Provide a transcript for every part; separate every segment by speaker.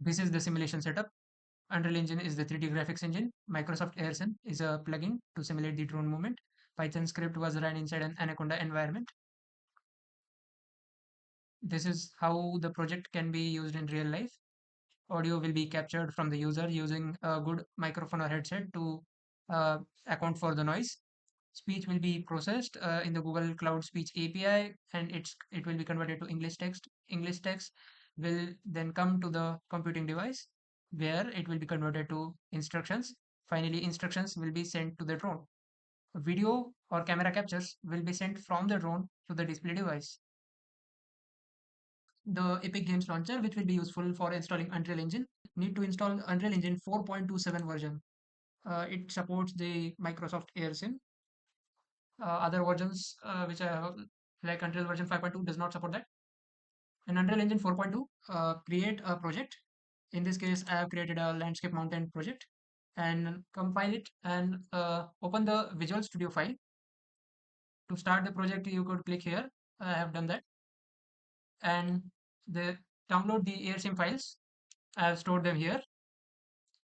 Speaker 1: This is the simulation setup. Unreal Engine is the 3D graphics engine. Microsoft AirSim is a plugin to simulate the drone movement. Python script was run inside an Anaconda environment. This is how the project can be used in real life. Audio will be captured from the user using a good microphone or headset to uh, account for the noise. Speech will be processed in the Google Cloud Speech API, and it will be converted to English text. English text will then come to the computing device where it will be converted to instructions. Finally, instructions will be sent to the drone. Video or camera captures will be sent from the drone to the display device. The Epic Games Launcher, which will be useful for installing Unreal Engine, need to install Unreal Engine 4.27 version. It supports the Microsoft AirSim. Other versions, which I have, like Unreal version 5.2, does not support that. In Unreal Engine 4.2, create a project. In this case, I have created a landscape mountain project and compile it and open the Visual Studio file. To start the project, you could click here. I have done that. And download the AirSim files. I have stored them here.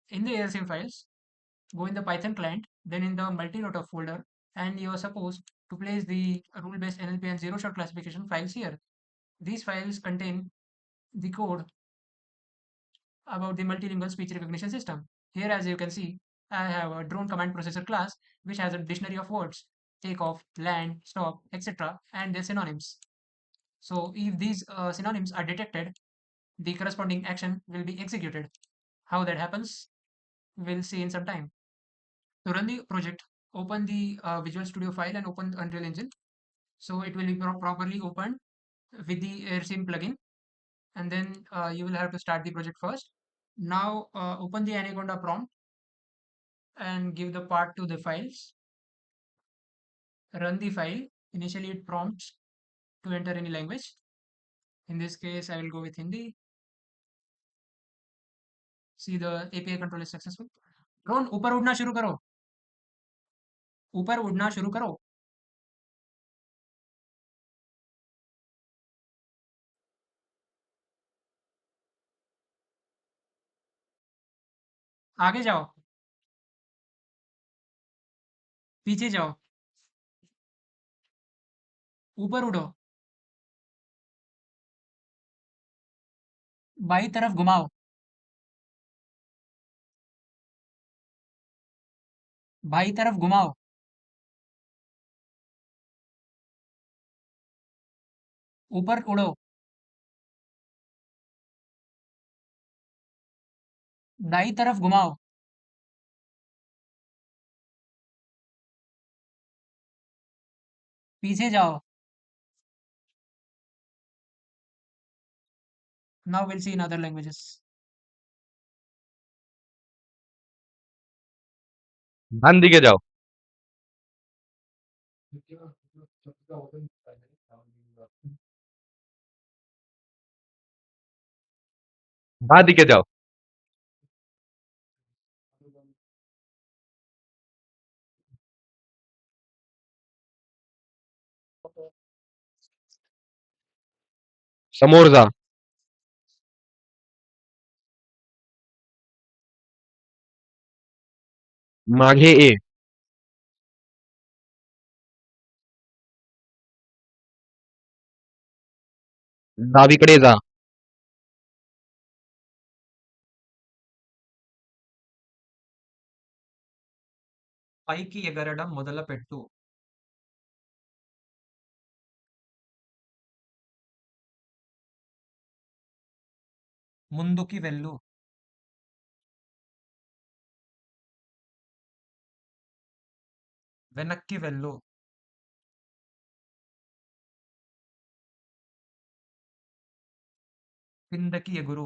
Speaker 1: In the AirSim files, go in the Python client, then in the multi-rotor folder, and you are supposed to place the rule-based NLP and zero-shot classification files here. These files contain the code about the multilingual speech recognition system. Here, as you can see, I have a drone command processor class which has a dictionary of words, take off, land, stop, etc., and their synonyms. So if these synonyms are detected, the corresponding action will be executed. How that happens, we'll see in some time. To run the project, open the Visual Studio file and open Unreal Engine. So it will be properly opened with the AirSim plugin, and then you will have to start the project first. Now open the Anaconda prompt and give the path to the files. Run the file. Initially it prompts to enter any language. In this case, I will go with Hindi. See, the API control is successful. Drone ऊपर उड़ना शुरू करो. ऊपर उड़ना शुरू करो. आगे जाओ. पीछे जाओ. ऊपर उड़ो. बाई तरफ घुमाओ. बाई तरफ घुमाओ. ऊपर उड़ो. दाई तरफ घुमाओ. पीछे जाओ. Now we'll see in other languages.
Speaker 2: ডান দিকে যাও। বাঁ দিকে যাও। समोर जा। मागे ये। डावीकडे जा।
Speaker 1: పైకి ఎగరడం మొదలుపెట్టు. ముందుకి వెళ్ళు. వెనక్కి వెళ్ళు. కిందకి ఎగురు.